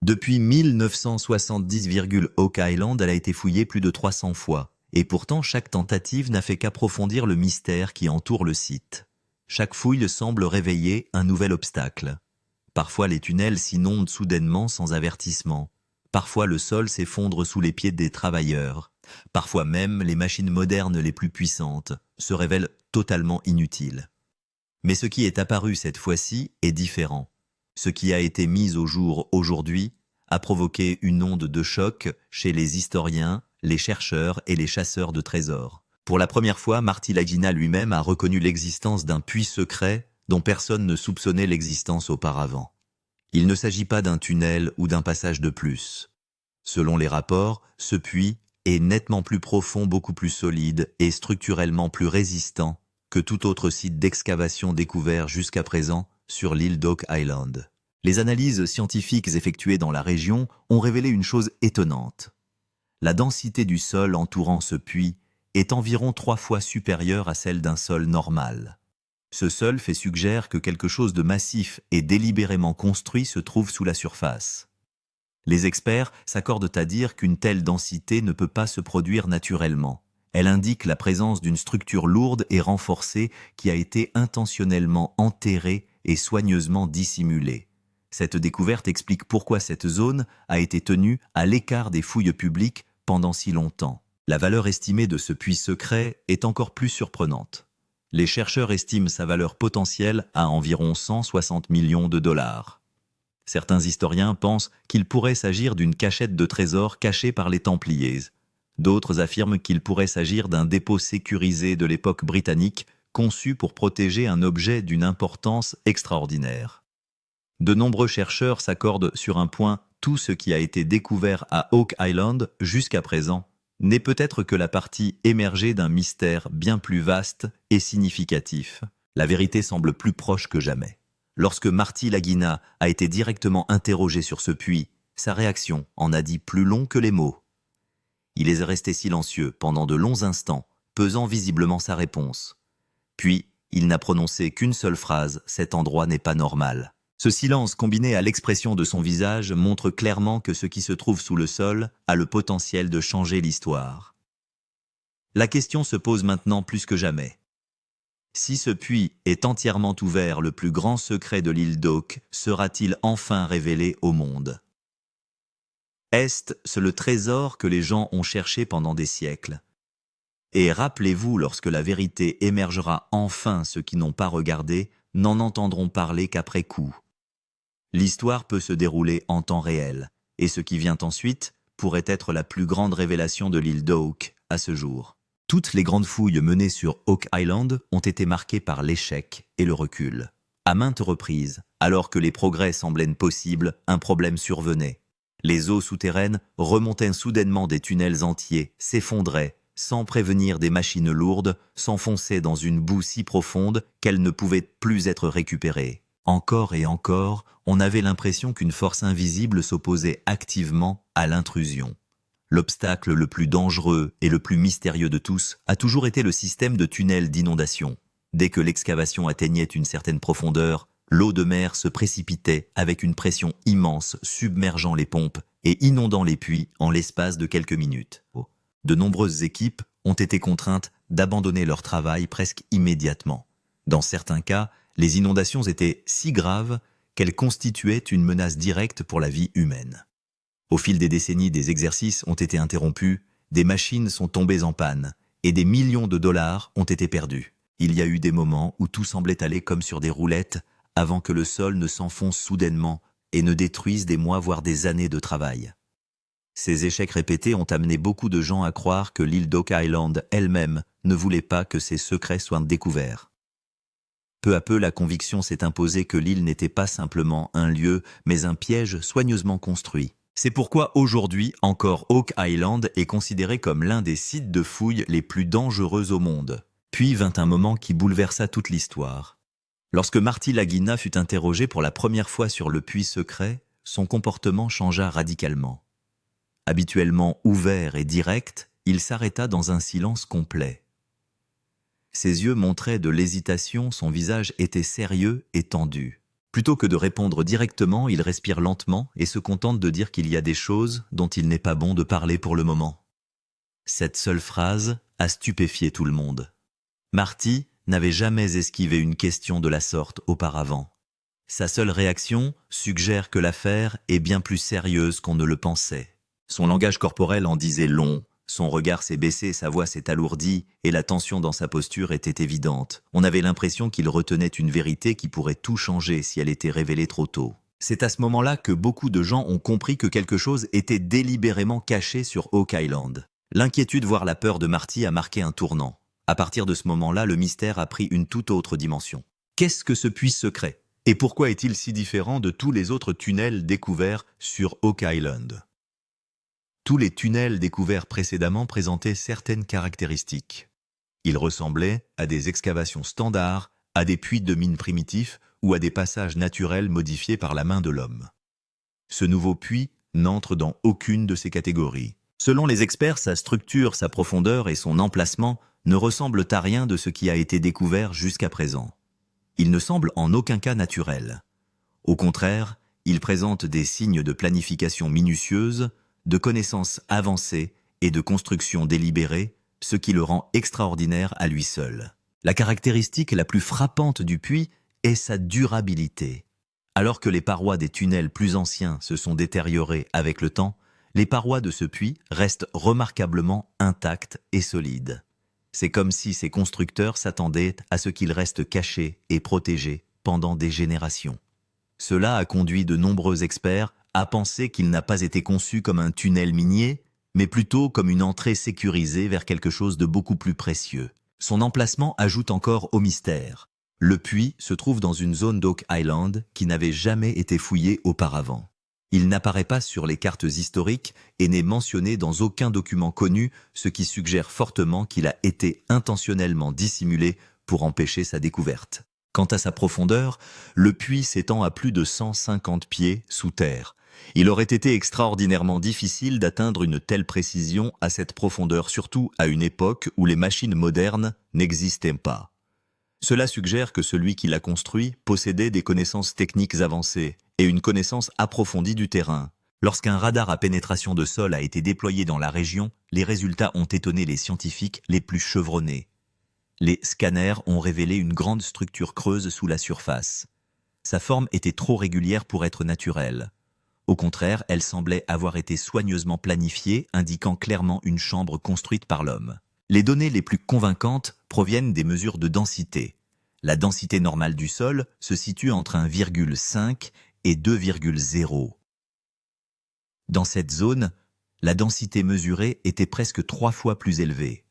Depuis 1970, Oak Island a été fouillée plus de 300 fois, et pourtant chaque tentative n'a fait qu'approfondir le mystère qui entoure le site. Chaque fouille semble réveiller un nouvel obstacle. Parfois les tunnels s'inondent soudainement sans avertissement. Parfois le sol s'effondre sous les pieds des travailleurs. Parfois même les machines modernes les plus puissantes se révèlent totalement inutiles. Mais ce qui est apparu cette fois-ci est différent. Ce qui a été mis au jour aujourd'hui a provoqué une onde de choc chez les historiens, les chercheurs et les chasseurs de trésors. Pour la première fois, Marty Lagina lui-même a reconnu l'existence d'un puits secret dont personne ne soupçonnait l'existence auparavant. Il ne s'agit pas d'un tunnel ou d'un passage de plus. Selon les rapports, ce puits est nettement plus profond, beaucoup plus solide et structurellement plus résistant que tout autre site d'excavation découvert jusqu'à présent sur l'île d'Oak Island. Les analyses scientifiques effectuées dans la région ont révélé une chose étonnante. La densité du sol entourant ce puits est environ 3 fois supérieure à celle d'un sol normal. Ce seul fait suggère que quelque chose de massif et délibérément construit se trouve sous la surface. Les experts s'accordent à dire qu'une telle densité ne peut pas se produire naturellement. Elle indique la présence d'une structure lourde et renforcée qui a été intentionnellement enterrée et soigneusement dissimulée. Cette découverte explique pourquoi cette zone a été tenue à l'écart des fouilles publiques pendant si longtemps. La valeur estimée de ce puits secret est encore plus surprenante. Les chercheurs estiment sa valeur potentielle à environ 160 millions de dollars. Certains historiens pensent qu'il pourrait s'agir d'une cachette de trésors cachée par les Templiers. D'autres affirment qu'il pourrait s'agir d'un dépôt sécurisé de l'époque britannique, conçu pour protéger un objet d'une importance extraordinaire. De nombreux chercheurs s'accordent sur un point: tout ce qui a été découvert à Oak Island jusqu'à présent n'est peut-être que la partie émergée d'un mystère bien plus vaste et significatif. La vérité semble plus proche que jamais. Lorsque Marty Lagina a été directement interrogé sur ce puits, sa réaction en a dit plus long que les mots. Il est resté silencieux pendant de longs instants, pesant visiblement sa réponse. Puis, il n'a prononcé qu'une seule phrase: « Cet endroit n'est pas normal ». Ce silence, combiné à l'expression de son visage, montre clairement que ce qui se trouve sous le sol a le potentiel de changer l'histoire. La question se pose maintenant plus que jamais. Si ce puits est entièrement ouvert, le plus grand secret de l'île d'Oak sera-t-il enfin révélé au monde? Est-ce le trésor que les gens ont cherché pendant des siècles? Et rappelez-vous, lorsque la vérité émergera enfin, ceux qui n'ont pas regardé n'en entendront parler qu'après coup. L'histoire peut se dérouler en temps réel, et ce qui vient ensuite pourrait être la plus grande révélation de l'île d'Oak à ce jour. Toutes les grandes fouilles menées sur Oak Island ont été marquées par l'échec et le recul. À maintes reprises, alors que les progrès semblaient possibles, un problème survenait. Les eaux souterraines remontaient soudainement des tunnels entiers, s'effondraient, sans prévenir des machines lourdes, s'enfonçaient dans une boue si profonde qu'elles ne pouvaient plus être récupérées. Encore et encore, on avait l'impression qu'une force invisible s'opposait activement à l'intrusion. L'obstacle le plus dangereux et le plus mystérieux de tous a toujours été le système de tunnels d'inondation. Dès que l'excavation atteignait une certaine profondeur, l'eau de mer se précipitait avec une pression immense, submergeant les pompes et inondant les puits en l'espace de quelques minutes. De nombreuses équipes ont été contraintes d'abandonner leur travail presque immédiatement. Dans certains cas, les inondations étaient si graves qu'elles constituaient une menace directe pour la vie humaine. Au fil des décennies, des exercices ont été interrompus, des machines sont tombées en panne et des millions de dollars ont été perdus. Il y a eu des moments où tout semblait aller comme sur des roulettes avant que le sol ne s'enfonce soudainement et ne détruise des mois voire des années de travail. Ces échecs répétés ont amené beaucoup de gens à croire que l'île d'Oak Island elle-même ne voulait pas que ses secrets soient découverts. Peu à peu, la conviction s'est imposée que l'île n'était pas simplement un lieu, mais un piège soigneusement construit. C'est pourquoi aujourd'hui encore Oak Island est considéré comme l'un des sites de fouilles les plus dangereux au monde. Puis vint un moment qui bouleversa toute l'histoire. Lorsque Marty Lagina fut interrogé pour la première fois sur le puits secret, son comportement changea radicalement. Habituellement ouvert et direct, il s'arrêta dans un silence complet. Ses yeux montraient de l'hésitation, son visage était sérieux et tendu. Plutôt que de répondre directement, il respire lentement et se contente de dire qu'il y a des choses dont il n'est pas bon de parler pour le moment. Cette seule phrase a stupéfié tout le monde. Marty n'avait jamais esquivé une question de la sorte auparavant. Sa seule réaction suggère que l'affaire est bien plus sérieuse qu'on ne le pensait. Son langage corporel en disait long, son regard s'est baissé, sa voix s'est alourdie et la tension dans sa posture était évidente. On avait l'impression qu'il retenait une vérité qui pourrait tout changer si elle était révélée trop tôt. C'est à ce moment-là que beaucoup de gens ont compris que quelque chose était délibérément caché sur Oak Island. L'inquiétude, voire la peur de Marty a marqué un tournant. À partir de ce moment-là, le mystère a pris une toute autre dimension. Qu'est-ce que ce puits secret ? Et pourquoi est-il si différent de tous les autres tunnels découverts sur Oak Island ? Tous les tunnels découverts précédemment présentaient certaines caractéristiques. Ils ressemblaient à des excavations standards, à des puits de mines primitifs ou à des passages naturels modifiés par la main de l'homme. Ce nouveau puits n'entre dans aucune de ces catégories. Selon les experts, sa structure, sa profondeur et son emplacement ne ressemblent à rien de ce qui a été découvert jusqu'à présent. Il ne semble en aucun cas naturel. Au contraire, il présente des signes de planification minutieuse, de connaissances avancées et de construction délibérée, ce qui le rend extraordinaire à lui seul. La caractéristique la plus frappante du puits est sa durabilité. Alors que les parois des tunnels plus anciens se sont détériorées avec le temps, les parois de ce puits restent remarquablement intactes et solides. C'est comme si ses constructeurs s'attendaient à ce qu'il reste caché et protégé pendant des générations. Cela a conduit de nombreux experts à penser qu'il n'a pas été conçu comme un tunnel minier, mais plutôt comme une entrée sécurisée vers quelque chose de beaucoup plus précieux. Son emplacement ajoute encore au mystère. Le puits se trouve dans une zone d'Oak Island qui n'avait jamais été fouillée auparavant. Il n'apparaît pas sur les cartes historiques et n'est mentionné dans aucun document connu, ce qui suggère fortement qu'il a été intentionnellement dissimulé pour empêcher sa découverte. Quant à sa profondeur, le puits s'étend à plus de 150 pieds sous terre. Il aurait été extraordinairement difficile d'atteindre une telle précision à cette profondeur, surtout à une époque où les machines modernes n'existaient pas. Cela suggère que celui qui l'a construit possédait des connaissances techniques avancées et une connaissance approfondie du terrain. Lorsqu'un radar à pénétration de sol a été déployé dans la région, les résultats ont étonné les scientifiques les plus chevronnés. Les scanners ont révélé une grande structure creuse sous la surface. Sa forme était trop régulière pour être naturelle. Au contraire, elle semblait avoir été soigneusement planifiée, indiquant clairement une chambre construite par l'homme. Les données les plus convaincantes proviennent des mesures de densité. La densité normale du sol se situe entre 1,5 et 2,0. Dans cette zone, la densité mesurée était presque 3 fois plus élevée.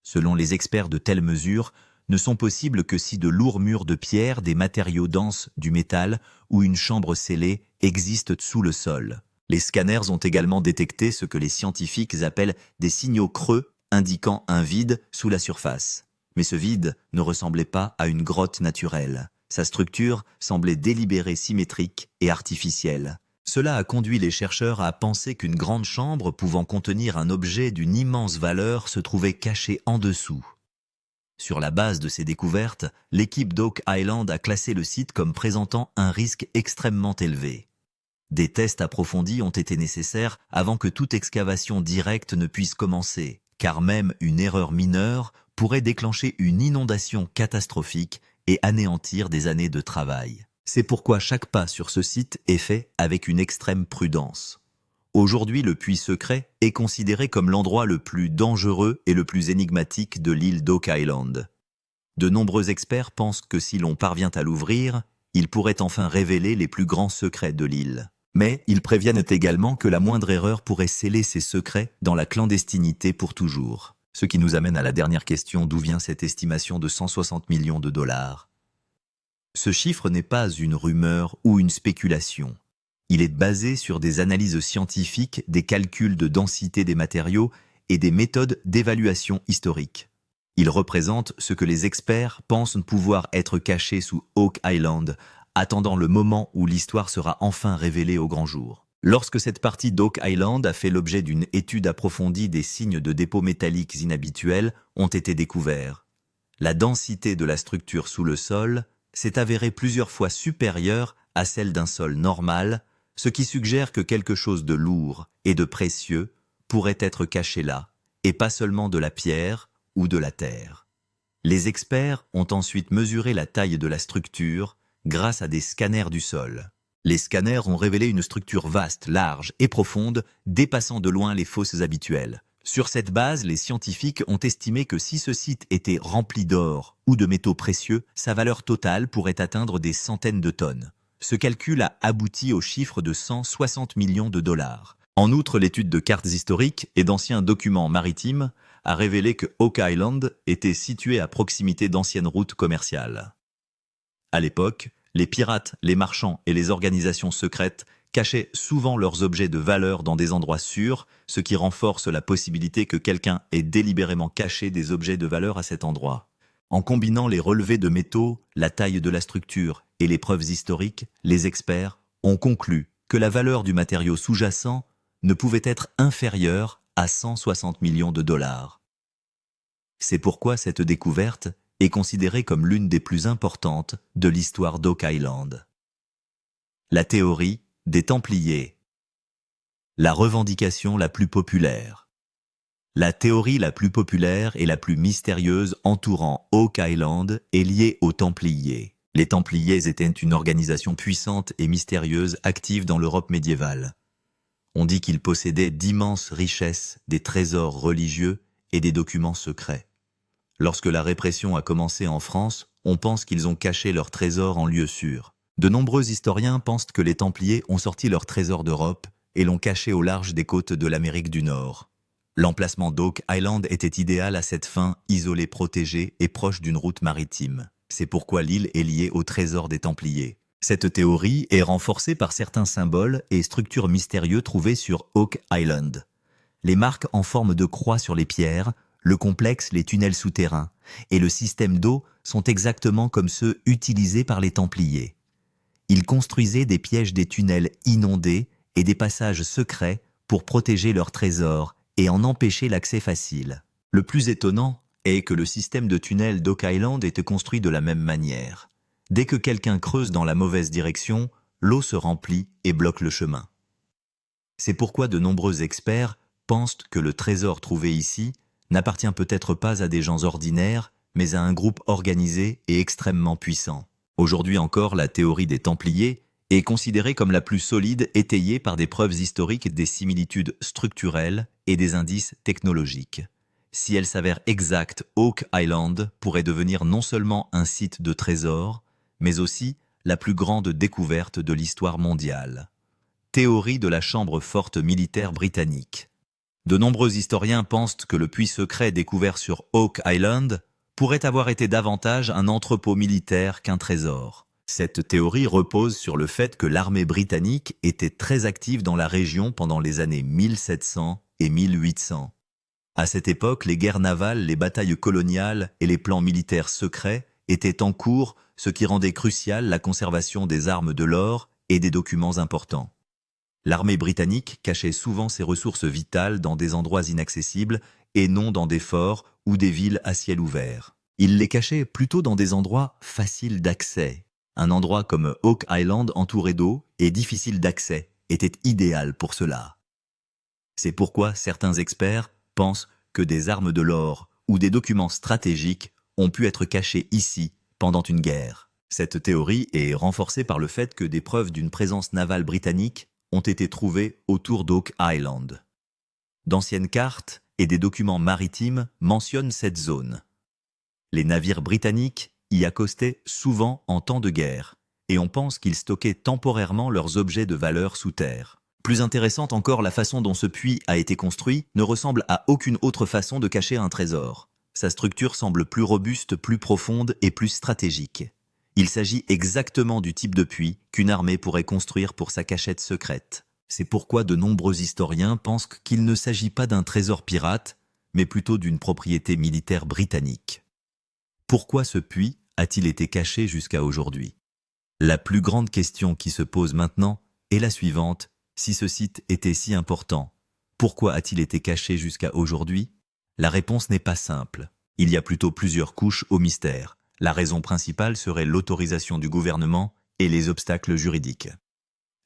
Selon les experts, de telles mesures ne sont possibles que si de lourds murs de pierre, des matériaux denses, du métal ou une chambre scellée existent sous le sol. Les scanners ont également détecté ce que les scientifiques appellent des signaux creux indiquant un vide sous la surface. Mais ce vide ne ressemblait pas à une grotte naturelle. Sa structure semblait délibérée, symétrique et artificielle. Cela a conduit les chercheurs à penser qu'une grande chambre pouvant contenir un objet d'une immense valeur se trouvait cachée en dessous. Sur la base de ces découvertes, l'équipe d'Oak Island a classé le site comme présentant un risque extrêmement élevé. Des tests approfondis ont été nécessaires avant que toute excavation directe ne puisse commencer, car même une erreur mineure pourrait déclencher une inondation catastrophique et anéantir des années de travail. C'est pourquoi chaque pas sur ce site est fait avec une extrême prudence. Aujourd'hui, le puits secret est considéré comme l'endroit le plus dangereux et le plus énigmatique de l'île d'Oak Island. De nombreux experts pensent que si l'on parvient à l'ouvrir, il pourrait enfin révéler les plus grands secrets de l'île. Mais ils préviennent également que la moindre erreur pourrait sceller ces secrets dans la clandestinité pour toujours. Ce qui nous amène à la dernière question: d'où vient cette estimation de 160 millions de dollars ? Ce chiffre n'est pas une rumeur ou une spéculation. Il est basé sur des analyses scientifiques, des calculs de densité des matériaux et des méthodes d'évaluation historique. Il représente ce que les experts pensent pouvoir être caché sous Oak Island, attendant le moment où l'histoire sera enfin révélée au grand jour. Lorsque cette partie d'Oak Island a fait l'objet d'une étude approfondie, des signes de dépôts métalliques inhabituels ont été découverts. La densité de la structure sous le sol s'est avérée plusieurs fois supérieure à celle d'un sol normal, ce qui suggère que quelque chose de lourd et de précieux pourrait être caché là, et pas seulement de la pierre ou de la terre. Les experts ont ensuite mesuré la taille de la structure grâce à des scanners du sol. Les scanners ont révélé une structure vaste, large et profonde, dépassant de loin les fosses habituelles. Sur cette base, les scientifiques ont estimé que si ce site était rempli d'or ou de métaux précieux, sa valeur totale pourrait atteindre des centaines de tonnes. Ce calcul a abouti au chiffre de 160 millions de dollars. En outre, l'étude de cartes historiques et d'anciens documents maritimes a révélé que Oak Island était situé à proximité d'anciennes routes commerciales. À l'époque, les pirates, les marchands et les organisations secrètes cachaient souvent leurs objets de valeur dans des endroits sûrs, ce qui renforce la possibilité que quelqu'un ait délibérément caché des objets de valeur à cet endroit. En combinant les relevés de métaux, la taille de la structure et les preuves historiques, les experts ont conclu que la valeur du matériau sous-jacent ne pouvait être inférieure à 160 millions de dollars. C'est pourquoi cette découverte est considérée comme l'une des plus importantes de l'histoire d'Oak Island. La théorie des Templiers. La revendication la plus populaire. La théorie la plus populaire et la plus mystérieuse entourant Oak Island est liée aux Templiers. Les Templiers étaient une organisation puissante et mystérieuse active dans l'Europe médiévale. On dit qu'ils possédaient d'immenses richesses, des trésors religieux et des documents secrets. Lorsque la répression a commencé en France, on pense qu'ils ont caché leurs trésors en lieu sûr. De nombreux historiens pensent que les Templiers ont sorti leurs trésors d'Europe et l'ont caché au large des côtes de l'Amérique du Nord. L'emplacement d'Oak Island était idéal à cette fin, isolé, protégé et proche d'une route maritime. C'est pourquoi l'île est liée au trésor des Templiers. Cette théorie est renforcée par certains symboles et structures mystérieux trouvés sur Oak Island. Les marques en forme de croix sur les pierres, le complexe, les tunnels souterrains et le système d'eau sont exactement comme ceux utilisés par les Templiers. Ils construisaient des pièges, des tunnels inondés et des passages secrets pour protéger leurs trésors et en empêcher l'accès facile. Le plus étonnant est que le système de tunnels d'Oak Island était construit de la même manière. Dès que quelqu'un creuse dans la mauvaise direction, l'eau se remplit et bloque le chemin. C'est pourquoi de nombreux experts pensent que le trésor trouvé ici n'appartient peut-être pas à des gens ordinaires, mais à un groupe organisé et extrêmement puissant. Aujourd'hui encore, la théorie des Templiers est considérée comme la plus solide, étayée par des preuves historiques, des similitudes structurelles et des indices technologiques. Si elle s'avère exacte, Oak Island pourrait devenir non seulement un site de trésor, mais aussi la plus grande découverte de l'histoire mondiale. Théorie de la chambre forte militaire britannique. De nombreux historiens pensent que le puits secret découvert sur Oak Island pourrait avoir été davantage un entrepôt militaire qu'un trésor. Cette théorie repose sur le fait que l'armée britannique était très active dans la région pendant les années 1700 et 1800. À cette époque, les guerres navales, les batailles coloniales et les plans militaires secrets étaient en cours, ce qui rendait cruciale la conservation des armes, de l'or et des documents importants. L'armée britannique cachait souvent ses ressources vitales dans des endroits inaccessibles et non dans des forts ou des villes à ciel ouvert. Il les cachait plutôt dans des endroits faciles d'accès. Un endroit comme Oak Island entouré d'eau et difficile d'accès était idéal pour cela. C'est pourquoi certains experts pensent que des armes, de l'or ou des documents stratégiques ont pu être cachés ici pendant une guerre. Cette théorie est renforcée par le fait que des preuves d'une présence navale britannique ont été trouvées autour d'Oak Island. D'anciennes cartes et des documents maritimes mentionnent cette zone. Les navires britanniques y accostaient souvent en temps de guerre, et on pense qu'ils stockaient temporairement leurs objets de valeur sous terre. Plus intéressante encore, la façon dont ce puits a été construit ne ressemble à aucune autre façon de cacher un trésor. Sa structure semble plus robuste, plus profonde et plus stratégique. Il s'agit exactement du type de puits qu'une armée pourrait construire pour sa cachette secrète. C'est pourquoi de nombreux historiens pensent qu'il ne s'agit pas d'un trésor pirate, mais plutôt d'une propriété militaire britannique. Pourquoi ce puits a-t-il été caché jusqu'à aujourd'hui? La plus grande question qui se pose maintenant est la suivante: si ce site était si important, pourquoi a-t-il été caché jusqu'à aujourd'hui? La réponse n'est pas simple. Il y a plutôt plusieurs couches au mystère. La raison principale serait l'autorisation du gouvernement et les obstacles juridiques.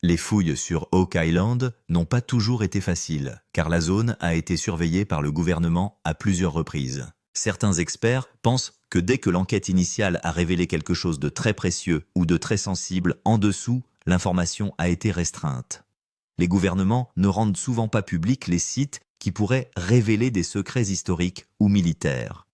Les fouilles sur Oak Island n'ont pas toujours été faciles, car la zone a été surveillée par le gouvernement à plusieurs reprises. Certains experts pensent que dès que l'enquête initiale a révélé quelque chose de très précieux ou de très sensible en dessous, l'information a été restreinte. Les gouvernements ne rendent souvent pas publics les sites qui pourraient révéler des secrets historiques ou militaires.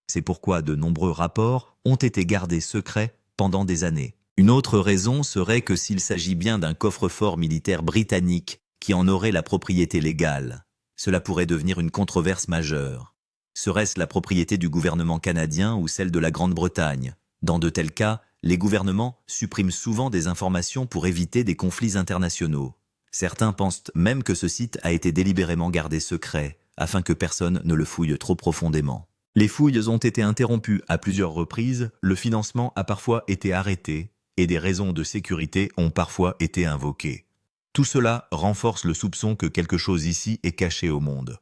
C'est pourquoi de nombreux rapports ont été gardés secrets pendant des années. Une autre raison serait que s'il s'agit bien d'un coffre-fort militaire britannique qui en aurait la propriété légale, cela pourrait devenir une controverse majeure. Serait-ce la propriété du gouvernement canadien ou celle de la Grande-Bretagne? Dans de tels cas, les gouvernements suppriment souvent des informations pour éviter des conflits internationaux. Certains pensent même que ce site a été délibérément gardé secret, afin que personne ne le fouille trop profondément. Les fouilles ont été interrompues à plusieurs reprises, le financement a parfois été arrêté, et des raisons de sécurité ont parfois été invoquées. Tout cela renforce le soupçon que quelque chose ici est caché au monde.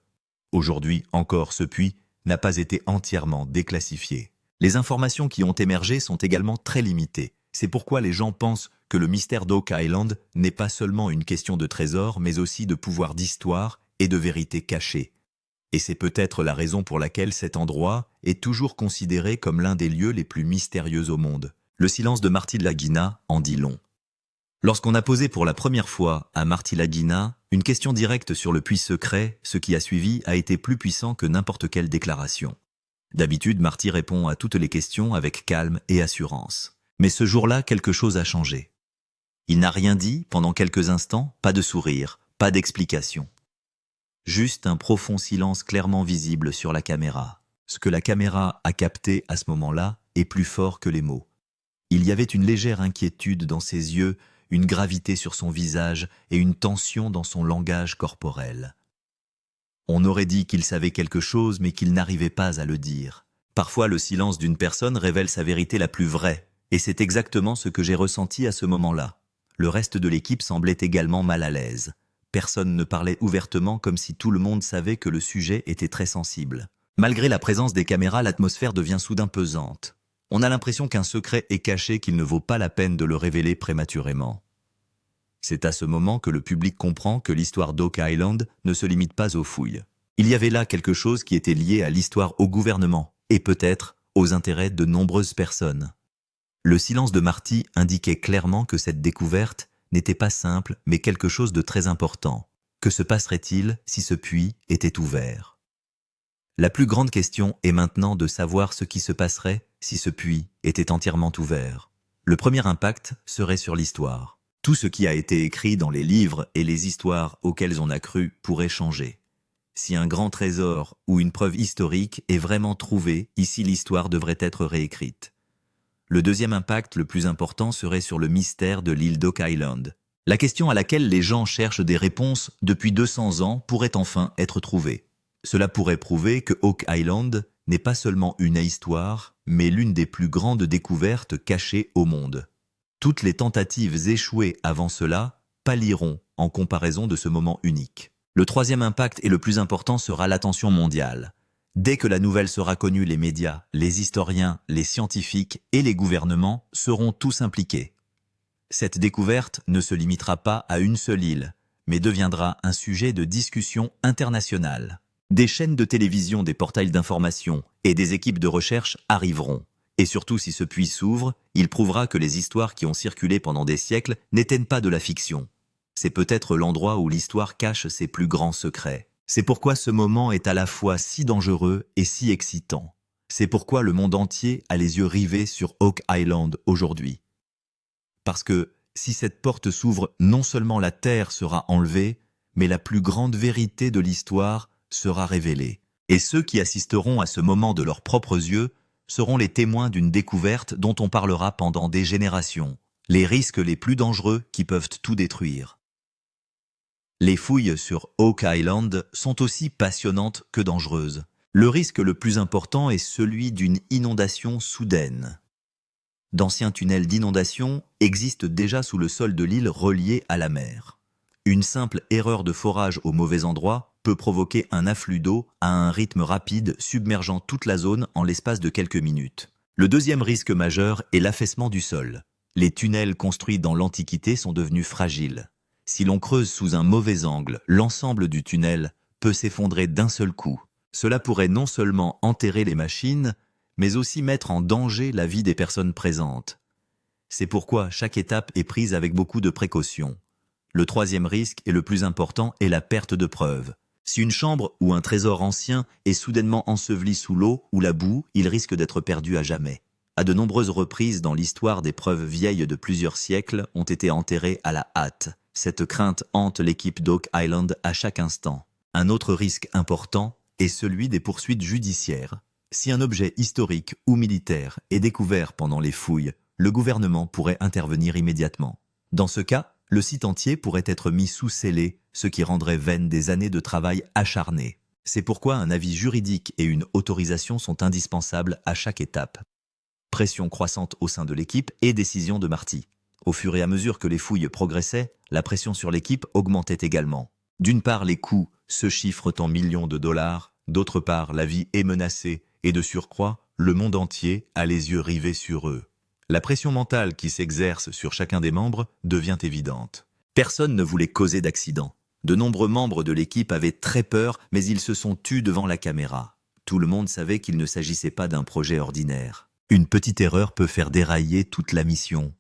Aujourd'hui encore, ce puits n'a pas été entièrement déclassifié. Les informations qui ont émergé sont également très limitées. C'est pourquoi les gens pensent que le mystère d'Oak Island n'est pas seulement une question de trésor, mais aussi de pouvoir d'histoire et de vérité cachée. Et c'est peut-être la raison pour laquelle cet endroit est toujours considéré comme l'un des lieux les plus mystérieux au monde. Le silence de Marty Lagina en dit long. Lorsqu'on a posé pour la première fois à Marty Lagina une question directe sur le puits secret, ce qui a suivi a été plus puissant que n'importe quelle déclaration. D'habitude, Marty répond à toutes les questions avec calme et assurance. Mais ce jour-là, quelque chose a changé. Il n'a rien dit pendant quelques instants, pas de sourire, pas d'explication. Juste un profond silence clairement visible sur la caméra. Ce que la caméra a capté à ce moment-là est plus fort que les mots. Il y avait une légère inquiétude dans ses yeux, une gravité sur son visage et une tension dans son langage corporel. On aurait dit qu'il savait quelque chose mais qu'il n'arrivait pas à le dire. Parfois, le silence d'une personne révèle sa vérité la plus vraie, et c'est exactement ce que j'ai ressenti à ce moment-là. Le reste de l'équipe semblait également mal à l'aise. Personne ne parlait ouvertement comme si tout le monde savait que le sujet était très sensible. Malgré la présence des caméras, l'atmosphère devient soudain pesante. On a l'impression qu'un secret est caché qu'il ne vaut pas la peine de le révéler prématurément. C'est à ce moment que le public comprend que l'histoire d'Oak Island ne se limite pas aux fouilles. Il y avait là quelque chose qui était lié à l'histoire au gouvernement, et peut-être aux intérêts de nombreuses personnes. Le silence de Marty indiquait clairement que cette découverte n'était pas simple, mais quelque chose de très important. Que se passerait-il si ce puits était ouvert? La plus grande question est maintenant de savoir ce qui se passerait si ce puits était entièrement ouvert. Le premier impact serait sur l'histoire. Tout ce qui a été écrit dans les livres et les histoires auxquelles on a cru pourrait changer. Si un grand trésor ou une preuve historique est vraiment trouvée, ici l'histoire devrait être réécrite. Le deuxième impact le plus important serait sur le mystère de l'île d'Oak Island. La question à laquelle les gens cherchent des réponses depuis 200 ans pourrait enfin être trouvée. Cela pourrait prouver que Oak Island n'est pas seulement une histoire, mais l'une des plus grandes découvertes cachées au monde. Toutes les tentatives échouées avant cela pâliront en comparaison de ce moment unique. Le troisième impact et le plus important sera l'attention mondiale. Dès que la nouvelle sera connue, les médias, les historiens, les scientifiques et les gouvernements seront tous impliqués. Cette découverte ne se limitera pas à une seule île, mais deviendra un sujet de discussion internationale. Des chaînes de télévision, des portails d'information et des équipes de recherche arriveront. Et surtout, si ce puits s'ouvre, il prouvera que les histoires qui ont circulé pendant des siècles n'étaient pas de la fiction. C'est peut-être l'endroit où l'histoire cache ses plus grands secrets. C'est pourquoi ce moment est à la fois si dangereux et si excitant. C'est pourquoi le monde entier a les yeux rivés sur Oak Island aujourd'hui. Parce que si cette porte s'ouvre, non seulement la terre sera enlevée, mais la plus grande vérité de l'histoire sera révélée. Et ceux qui assisteront à ce moment de leurs propres yeux seront les témoins d'une découverte dont on parlera pendant des générations. Les risques les plus dangereux qui peuvent tout détruire. Les fouilles sur Oak Island sont aussi passionnantes que dangereuses. Le risque le plus important est celui d'une inondation soudaine. D'anciens tunnels d'inondation existent déjà sous le sol de l'île reliés à la mer. Une simple erreur de forage au mauvais endroit peut provoquer un afflux d'eau à un rythme rapide submergeant toute la zone en l'espace de quelques minutes. Le deuxième risque majeur est l'affaissement du sol. Les tunnels construits dans l'Antiquité sont devenus fragiles. Si l'on creuse sous un mauvais angle, l'ensemble du tunnel peut s'effondrer d'un seul coup. Cela pourrait non seulement enterrer les machines, mais aussi mettre en danger la vie des personnes présentes. C'est pourquoi chaque étape est prise avec beaucoup de précaution. Le troisième risque, et le plus important, est la perte de preuves. Si une chambre ou un trésor ancien est soudainement enseveli sous l'eau ou la boue, il risque d'être perdu à jamais. À de nombreuses reprises dans l'histoire, des preuves vieilles de plusieurs siècles ont été enterrées à la hâte. Cette crainte hante l'équipe d'Oak Island à chaque instant. Un autre risque important est celui des poursuites judiciaires. Si un objet historique ou militaire est découvert pendant les fouilles, le gouvernement pourrait intervenir immédiatement. Dans ce cas, le site entier pourrait être mis sous scellé, ce qui rendrait vaines des années de travail acharné. C'est pourquoi un avis juridique et une autorisation sont indispensables à chaque étape. Pression croissante au sein de l'équipe et décision de Marty. Au fur et à mesure que les fouilles progressaient, la pression sur l'équipe augmentait également. D'une part, les coûts se chiffrent en millions de dollars, d'autre part, la vie est menacée et de surcroît, le monde entier a les yeux rivés sur eux. La pression mentale qui s'exerce sur chacun des membres devient évidente. Personne ne voulait causer d'accident. De nombreux membres de l'équipe avaient très peur, mais ils se sont tus devant la caméra. Tout le monde savait qu'il ne s'agissait pas d'un projet ordinaire. Une petite erreur peut faire dérailler toute la mission.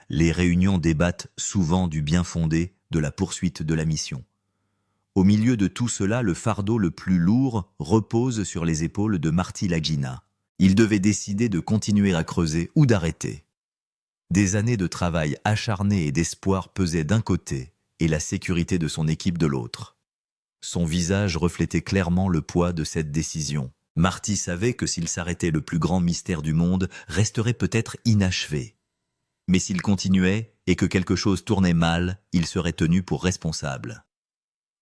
Les réunions débattent souvent du bien fondé de la poursuite de la mission. Au milieu de tout cela, le fardeau le plus lourd repose sur les épaules de Marty Lagina. Il devait décider de continuer à creuser ou d'arrêter. Des années de travail acharné et d'espoir pesaient d'un côté et la sécurité de son équipe de l'autre. Son visage reflétait clairement le poids de cette décision. Marty savait que s'il s'arrêtait, le plus grand mystère du monde resterait peut-être inachevé. Mais s'il continuait et que quelque chose tournait mal, il serait tenu pour responsable.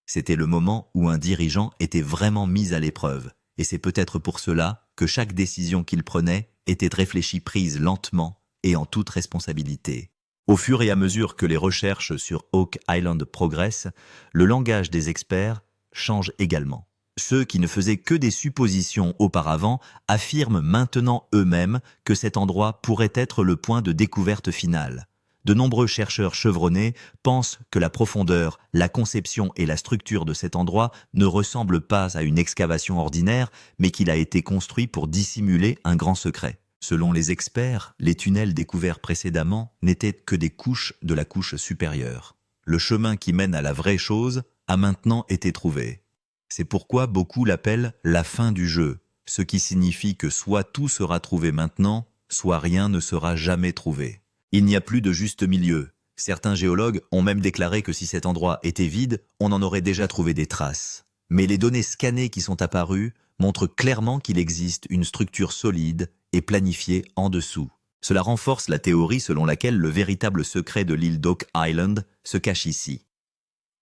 C'était le moment où un dirigeant était vraiment mis à l'épreuve, et c'est peut-être pour cela que chaque décision qu'il prenait était réfléchie, prise lentement et en toute responsabilité. Au fur et à mesure que les recherches sur Oak Island progressent, le langage des experts change également. Ceux qui ne faisaient que des suppositions auparavant affirment maintenant eux-mêmes que cet endroit pourrait être le point de découverte finale. De nombreux chercheurs chevronnés pensent que la profondeur, la conception et la structure de cet endroit ne ressemblent pas à une excavation ordinaire, mais qu'il a été construit pour dissimuler un grand secret. Selon les experts, les tunnels découverts précédemment n'étaient que des couches de la couche supérieure. Le chemin qui mène à la vraie chose a maintenant été trouvé. C'est pourquoi beaucoup l'appellent la fin du jeu, ce qui signifie que soit tout sera trouvé maintenant, soit rien ne sera jamais trouvé. Il n'y a plus de juste milieu. Certains géologues ont même déclaré que si cet endroit était vide, on en aurait déjà trouvé des traces. Mais les données scannées qui sont apparues montrent clairement qu'il existe une structure solide et planifiée en dessous. Cela renforce la théorie selon laquelle le véritable secret de l'île d'Oak Island se cache ici.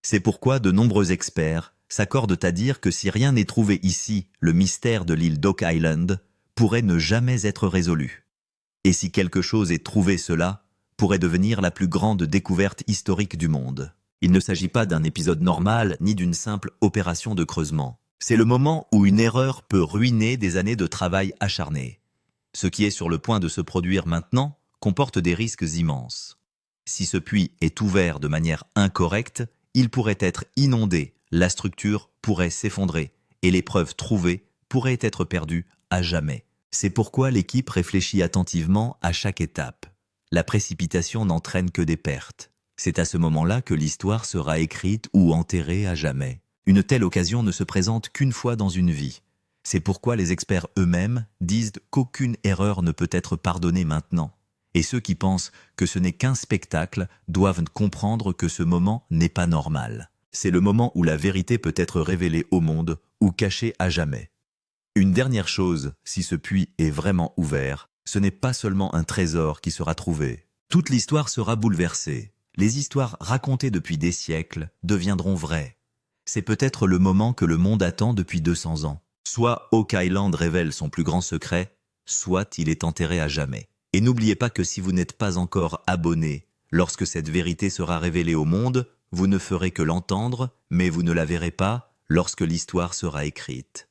C'est pourquoi de nombreux experts s'accordent à dire que si rien n'est trouvé ici, le mystère de l'île d'Oak Island pourrait ne jamais être résolu. Et si quelque chose est trouvé, cela pourrait devenir la plus grande découverte historique du monde. Il ne s'agit pas d'un épisode normal ni d'une simple opération de creusement. C'est le moment où une erreur peut ruiner des années de travail acharné. Ce qui est sur le point de se produire maintenant comporte des risques immenses. Si ce puits est ouvert de manière incorrecte, il pourrait être inondé, la structure pourrait s'effondrer et les preuves trouvées pourraient être perdues à jamais. C'est pourquoi l'équipe réfléchit attentivement à chaque étape. La précipitation n'entraîne que des pertes. C'est à ce moment-là que l'histoire sera écrite ou enterrée à jamais. Une telle occasion ne se présente qu'une fois dans une vie. C'est pourquoi les experts eux-mêmes disent qu'aucune erreur ne peut être pardonnée maintenant. Et ceux qui pensent que ce n'est qu'un spectacle doivent comprendre que ce moment n'est pas normal. C'est le moment où la vérité peut être révélée au monde ou cachée à jamais. Une dernière chose, si ce puits est vraiment ouvert, ce n'est pas seulement un trésor qui sera trouvé. Toute l'histoire sera bouleversée. Les histoires racontées depuis des siècles deviendront vraies. C'est peut-être le moment que le monde attend depuis 200 ans. Soit Oak Island révèle son plus grand secret, soit il est enterré à jamais. Et n'oubliez pas que si vous n'êtes pas encore abonné, lorsque cette vérité sera révélée au monde, vous ne ferez que l'entendre, mais vous ne la verrez pas lorsque l'histoire sera écrite.